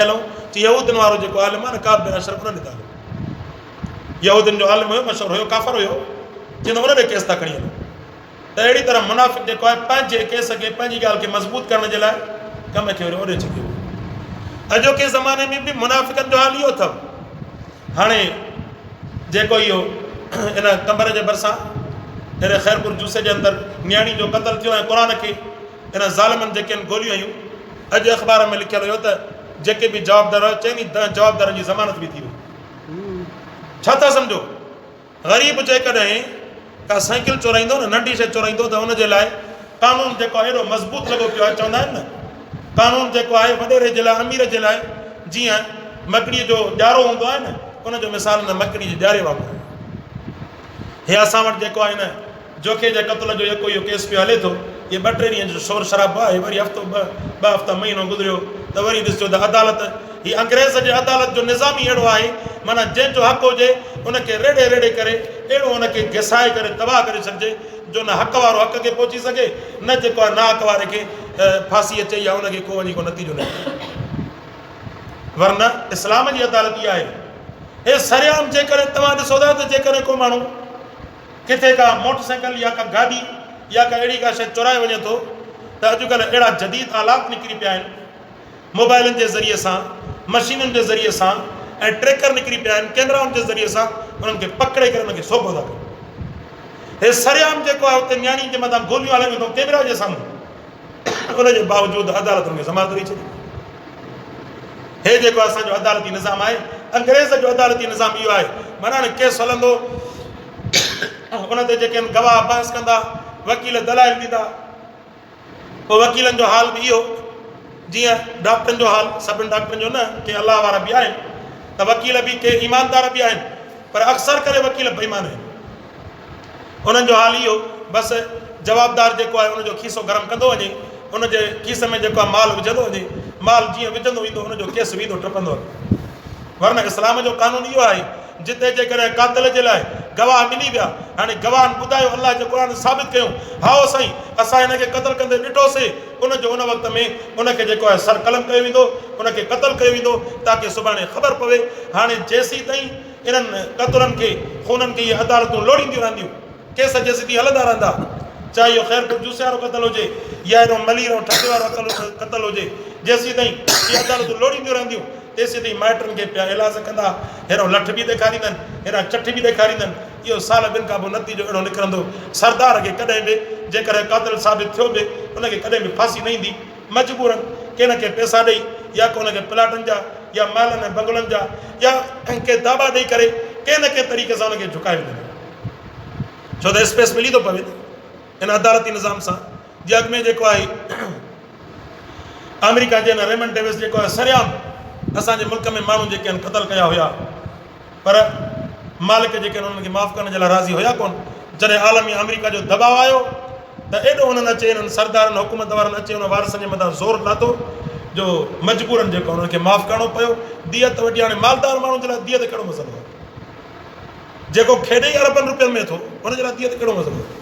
यहूदन वारो जेको आलिम आहे न काब बिन अशरफ उन ॾिता यहूदन जो आलिम हुयो मशहूरु हुयो काफ़र हुयो चवंदो उन ॾे केस था खणी वञो त अहिड़ी तरह मुनाफ़िक़ जेको आहे पंहिंजे केस खे पंहिंजी ॻाल्हि खे मज़बूत करण जे लाइ कम खे वरी ओॾे छिकियो अॼोके ज़माने में बि मुनाफ़िक़नि जो हाल इहो अथव हाणे जेको इहो इन कमर जे भरिसां अहिड़े ख़ैरपुर जूसे जे अंदरि नियाणी जो क़तल थियो ऐं क़ुर खे इन ज़ालिमनि जेके आहिनि गोलियूं आयूं अॼु अख़बार में लिखियलु हुयो त जेके बि जवाबदार हुआ चइनि 10 जवाबदारनि जी ज़मानत बि थी वई छा था सम्झो ग़रीब जेकॾहिं का साइकिल चोराईंदो न नंढी शइ चोराईंदो त हुनजे लाइ कानून जेको आहे एॾो मज़बूत लॻो पियो आहे चवंदा आहिनि न कानून जेको आहे वॾेरे जे लाइ अमीर जे लाइ जीअं मकड़ीअ जो ॾियारो हूंदो आहे न उनजो मिसाल न मकड़ी जे ॾियारे वांगुरु हे असां वटि जेको आहे न जोखे जे क़त्ल जो जेको इहो केस पियो हले थो इहे 2-3 ॾींहं जो शोर शराबो आहे वरी हफ़्तो ॿ हफ़्ता महीनो गुज़रियो त वरी ॾिसो त अदालत हीअ अंग्रेज़ जे अदालत जो निज़ाम ई अहिड़ो आहे माना जंहिंजो हक़ हुजे उनखे रेड़े रेड़े करे अहिड़ो उनखे घिसाए करे तबाह करे छॾिजे जो न हक़ वारो हक़ खे पहुची सघे न जेको आहे ना हक़ वारे खे फांसी अचे या उनखे को वञी को नतीजो न वरना इस्लाम जी अदालत इहा आहे हे सरेआम जेकॾहिं तव्हां ॾिसो था त जेकॾहिं को माण्हू किथे का मोटरसाइकिल या का गाॾी या का अहिड़ी का शइ चुराए वञे थो त अॼुकल्ह अहिड़ा जदीद आलात निकिरी पिया आहिनि मोबाइलनि जे ज़रिए सां मशीनुनि जे ज़रिए सां ऐं ट्रेकर निकिरी पिया आहिनि कैमराउनि जे ज़रिए सां उन्हनि खे पकिड़े करे उनखे सोभो था कनि हे सरेआम जेको आहे हुते नियाणी जे मथां गोलियूं हलायूं अथऊं कैमरा जे साम्हूं उनजे बावजूदि अदालत हुनखे ज़मानत ॾेई छॾी हे जेको असांजो अदालती निज़ाम आहे अंग्रेज़ जो अदालती निज़ाम इहो आहे माना हाणे केस हलंदो उन ते जेके आहिनि गवाह बहस कंदा वकील दलाइल ॾींदा पोइ वकीलनि जो हाल बि इहो जीअं डॉक्टरनि जो हाल सभिनि डॉक्टरनि जो न के अलाह वारा बि आहिनि त वकील बि के ईमानदार बि आहिनि पर अक्सर करे वकील बेईमान आहिनि उन्हनि जो हाल इहो बसि जवाबदार जेको आहे उनजो खीसो गरम कंदो वञे उनजे खीसे में जेको आहे माल विझंदो वञे माल जीअं विझंदो वेंदो उनजो केस वींदो टपंदो वञे वरना इस्लाम जो कानून इहो आहे जिते जेकॾहिं कातिल जे लाइ गवाह मिली विया हाणे गवाहनि ॿुधायो अलाह जे क़ुर साबित कयूं हाओ साईं असां हिनखे क़तल कंदे ॾिठोसीं उनजो उन वक़्त में उनखे जेको आहे सर कलम कयो वेंदो उनखे क़तल कयो वेंदो ताकी सुभाणे ख़बर पवे हाणे जेसीं ताईं इन्हनि क़तलनि खे खूननि खे इहे अदालतूं लोड़ींदियूं रहंदियूं केस जेसीं ताईं हलंदा रहंदा चाहे इहो ख़ैरपुर जूसे वारो क़तल हुजे या हेॾो मलीर ऐं ठटे वारो क़तल हुजे जेसीं ताईं इहे अदालतूं लोड़ींदियूं रहंदियूं तेसीं ताईं माइटनि खे पिया इलाज कंदा हेॾो लठ बि ॾेखारींदनि हेॾा चठ बि ॾेखारींदनि इहो साल ॿिनि खां पोइ नतीजो अहिड़ो निकिरंदो सरदार खे कॾहिं बि जेकॾहिं कातिल साबित थियो बि उनखे कॾहिं बि फांसी न ईंदी मजबूरनि कंहिं न कंहिं पैसा ॾेई या को उनखे प्लाटनि जा या मालनि ऐं बंगलनि जा या कंहिं दाबा ॾेई करे कंहिं न कंहिं तरीक़े सां उनखे झुकाए विझंदा छो त स्पेस मिली थो पवे इन अदालती निज़ाम सां जे अॻु में जेको आहे अमेरिका जे न रेमन डेविस जेको आहे सरेआम असांजे मुल्क में माण्हू जेके आहिनि क़तल कया हुया पर मालिक जेके आहिनि उन्हनि खे माफ़ु करण जे लाइ राज़ी हुया कोन जॾहिं आलमी अमेरिका जो दबाव आयो त एॾो उन्हनि अचे इन्हनि सरदारनि हुकूमत वारनि अचे उन वारसनि जे मथां ज़ोर लाथो जो मजबूरनि जेको उन्हनि खे माफ़ु करिणो पियो दियत वठी हाणे मालदार माण्हू जे लाइ दियत कहिड़ो मसइलो आहे जेको खेॾे अरबनि रुपयनि में थो हुनजे लाइ दियत कहिड़ो मसइलो आहे